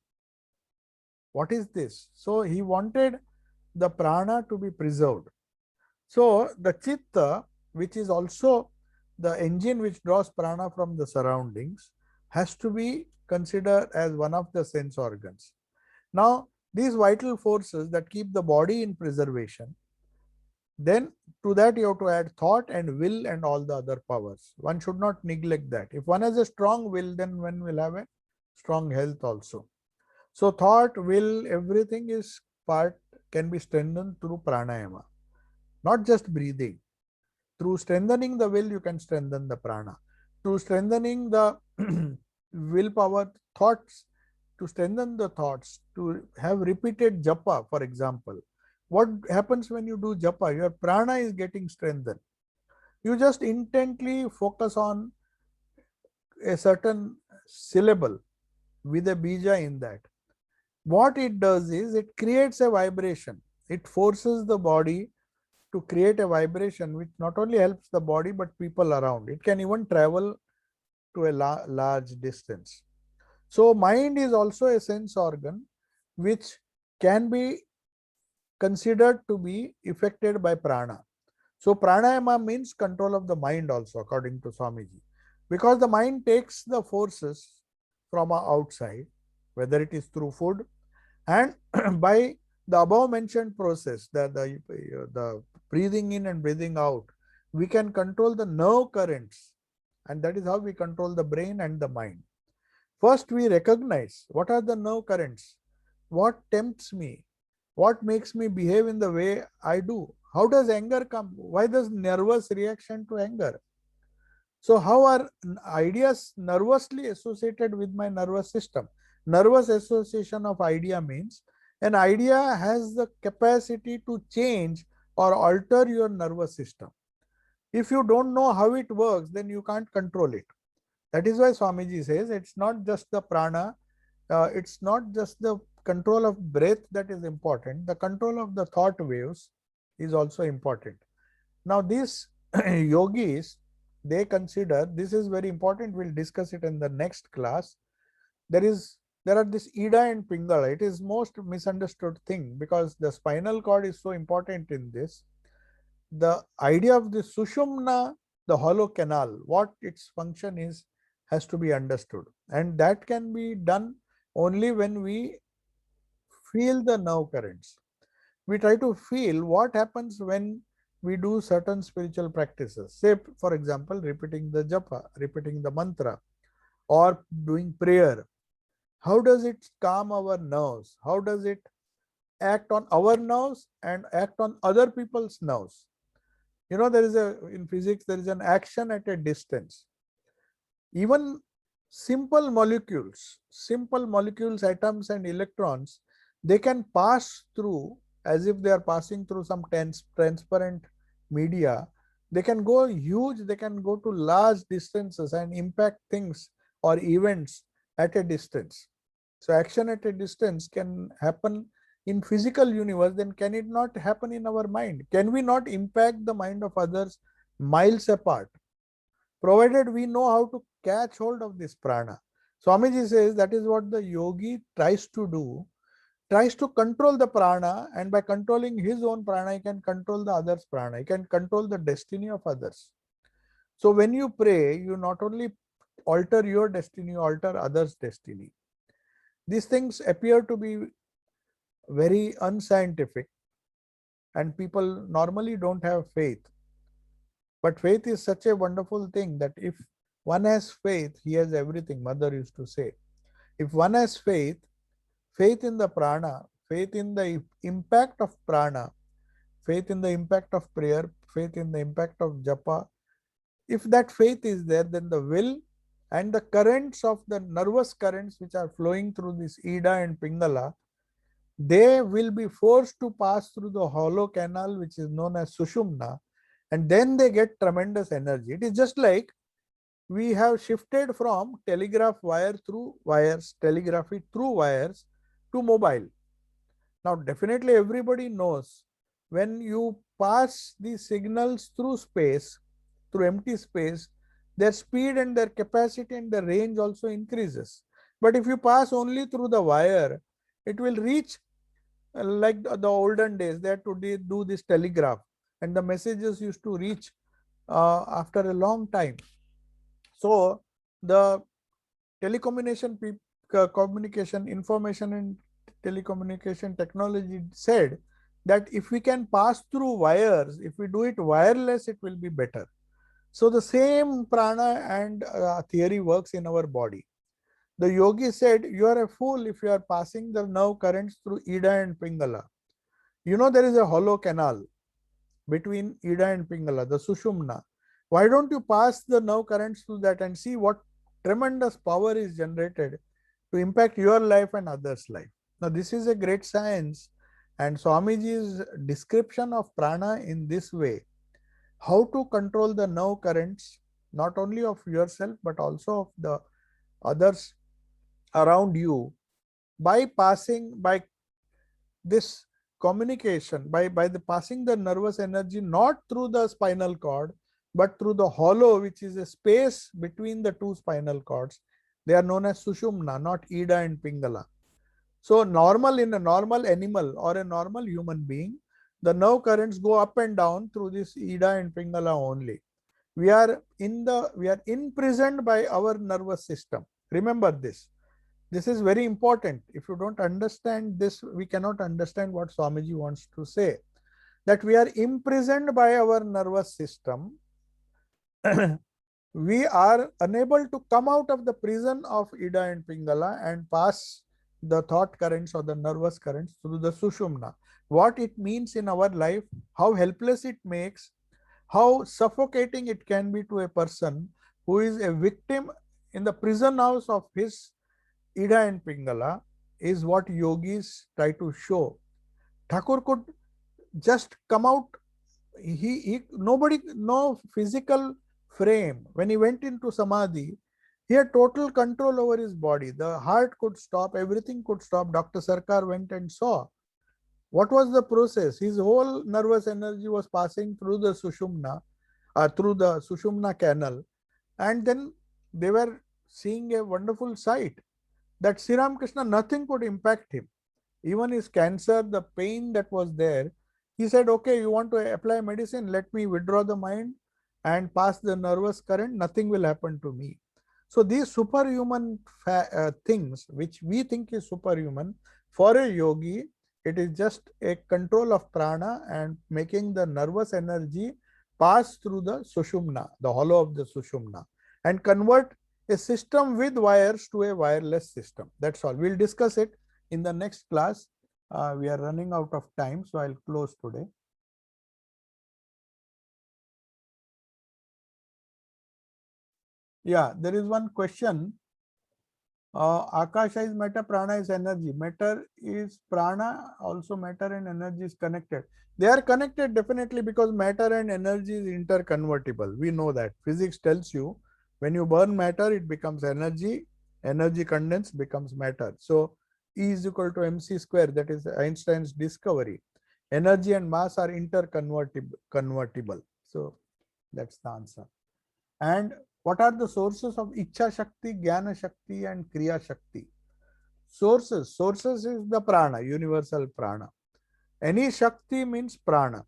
What is this? So he wanted the prana to be preserved. So the chitta, which is also the engine which draws prana from the surroundings, has to be considered as one of the sense organs. Now, these vital forces that keep the body in preservation, then to that you have to add thought and will and all the other powers. One should not neglect that. If one has a strong will, then one will have a strong health also. So thought, will, everything is part, can be strengthened through pranayama, not just breathing. Through strengthening the will, you can strengthen the prana. Through strengthening the willpower, thoughts, to strengthen the thoughts, to have repeated japa, for example. What happens when you do japa? Your prana is getting strengthened. You just intently focus on a certain syllable with a bija in that. What it does is it creates a vibration. It forces the body to create a vibration which not only helps the body but people around. It can even travel to a large distance. So mind is also a sense organ which can be considered to be affected by prana. So pranayama means control of the mind also, according to Swamiji, because the mind takes the forces from outside, whether it is through food, and by the above mentioned process, the breathing in and breathing out, we can control the nerve currents, and that is how we control the brain and the mind. First, we recognize what are the nerve currents, what tempts me, what makes me behave in the way I do. How does anger come? Why does nervous reaction to anger? So how are ideas nervously associated with my nervous system? Nervous association of idea means an idea has the capacity to change or alter your nervous system. If you don't know how it works, then you can't control it. That is why Swamiji says it's not just the prana, it's not just the control of breath that is important. The control of the thought waves is also important. Now these yogis, they consider, this is very important, we'll discuss it in the next class. There are this Ida and Pingala. It is most misunderstood thing because the spinal cord is so important in this. The idea of the Sushumna, the hollow canal, what its function is, has to be understood. And that can be done only when we feel the nerve currents. We try to feel what happens when we do certain spiritual practices. Say, for example, repeating the japa, repeating the mantra, or doing prayer. How does it calm our nerves? How does it act on our nerves and act on other people's nerves? You know, in physics, there is an action at a distance. Even simple molecules, atoms and electrons, they can pass through as if they are passing through some transparent media. They can go huge, they can go to large distances and impact things or events at a distance. So action at a distance can happen in physical universe, then can it not happen in our mind? Can we not impact the mind of others miles apart? Provided we know how to catch hold of this prana. Swamiji says that is what the yogi tries to do, tries to control the prana, and by controlling his own prana, he can control the others' prana, he can control the destiny of others. So when you pray, you not only alter your destiny, you alter others' destiny. These things appear to be very unscientific, and people normally don't have faith. But faith is such a wonderful thing that if one has faith, he has everything, mother used to say. If one has faith, faith in the prana, faith in the impact of prana, faith in the impact of prayer, faith in the impact of japa, if that faith is there, then the will and the currents of the nervous currents which are flowing through this Ida and Pingala, they will be forced to pass through the hollow canal which is known as Sushumna, and then they get tremendous energy. It is just like we have shifted from telegraph wire through wires, telegraphy through wires to mobile. Now, definitely everybody knows when you pass the signals through space, through empty space, their speed and their capacity and the range also increases. But if you pass only through the wire, it will reach like the olden days. They had to do this telegraph, and the messages used to reach after a long time. So the telecommunication communication, information and telecommunication technology said that if we can pass through wires, if we do it wireless, it will be better. So the same prana and theory works in our body. The yogi said, you are a fool if you are passing the nerve currents through Ida and Pingala. You know, there is a hollow canal between Ida and Pingala, the Sushumna. Why don't you pass the nerve currents through that and see what tremendous power is generated to impact your life and others' life? Now, this is a great science, and Swamiji's description of prana in this way, how to control the nerve currents, not only of yourself but also of the others around you, by this communication, by the passing the nervous energy not through the spinal cord but through the hollow which is a space between the two spinal cords. They are known as Sushumna, not Ida and Pingala. So normal, in a normal animal or a normal human being, the nerve currents go up and down through this Ida and Pingala only. We are imprisoned by our nervous system. Remember this. This is very important. If you don't understand this, we cannot understand what Swamiji wants to say. That we are imprisoned by our nervous system. We are unable to come out of the prison of Ida and Pingala and pass the thought currents or the nervous currents through the Sushumna. What it means in our life, how helpless it makes, how suffocating it can be to a person who is a victim in the prison house of his Ida and Pingala, is what yogis try to show. Thakur could just come out, no physical frame. When he went into Samadhi, he had total control over his body. The heart could stop, everything could stop. Dr. Sarkar went and saw. What was the process? His whole nervous energy was passing through the Sushumna, canal, and then they were seeing a wonderful sight that Sri Ramakrishna, nothing could impact him. Even his cancer, the pain that was there, he said, okay, you want to apply medicine, let me withdraw the mind and pass the nervous current, nothing will happen to me. So these superhuman things, which we think is superhuman, for a yogi, it is just a control of prana and making the nervous energy pass through the Sushumna, the hollow of the Sushumna, and convert a system with wires to a wireless system. That's all. We'll discuss it in the next class. We are running out of time, so I'll close today. Yeah, there is one question. Akasha is matter, prana is energy. Matter is prana, also matter and energy is connected. They are connected definitely because matter and energy is interconvertible. We know that. Physics tells you when you burn matter, it becomes energy. Energy condensed becomes matter. So E is equal to mc square. That is Einstein's discovery. Energy and mass are interconvertible. So that's the answer. And what are the sources of Ichha Shakti, Jnana Shakti and Kriya Shakti? Sources is the prana, universal prana. Any Shakti means prana.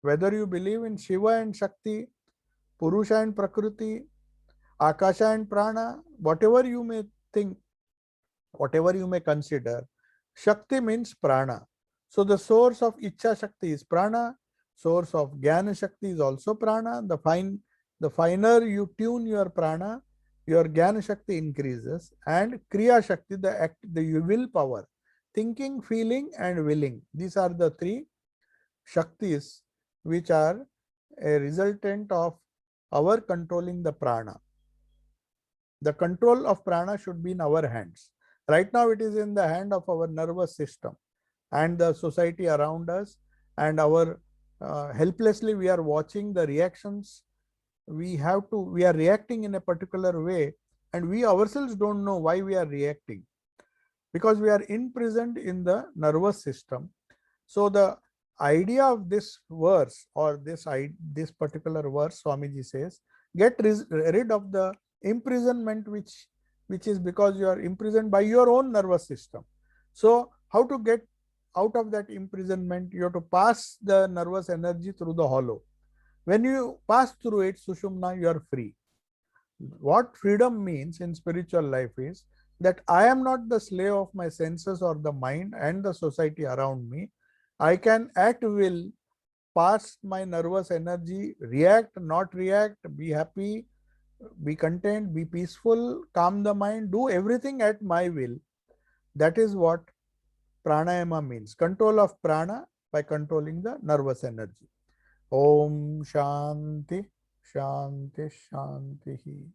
Whether you believe in Shiva and Shakti, Purusha and Prakriti, Akasha and prana, whatever you may think, whatever you may consider, Shakti means prana. So the source of Ichha Shakti is prana, source of Jnana Shakti is also prana, the fine The finer you tune your prana, your Jnana Shakti increases, and Kriya Shakti, the act, the willpower, thinking, feeling, and willing. These are the three Shaktis which are a resultant of our controlling the prana. The control of prana should be in our hands. Right now, it is in the hand of our nervous system and the society around us, and our helplessly we are watching the reactions. We are reacting in a particular way, and we ourselves don't know why we are reacting, because we are imprisoned in the nervous system. So the idea of this verse, or this particular verse, Swamiji says, get rid of the imprisonment which is because you are imprisoned by your own nervous system. So how to get out of that imprisonment? You have to pass the nervous energy through the hollow. When you pass through it, Sushumna, you are free. What freedom means in spiritual life is that I am not the slave of my senses or the mind and the society around me. I can at will pass my nervous energy, react, not react, be happy, be content, be peaceful, calm the mind, do everything at my will. That is what pranayama means. Control of prana by controlling the nervous energy. Om Shanti, Shanti, Shanti.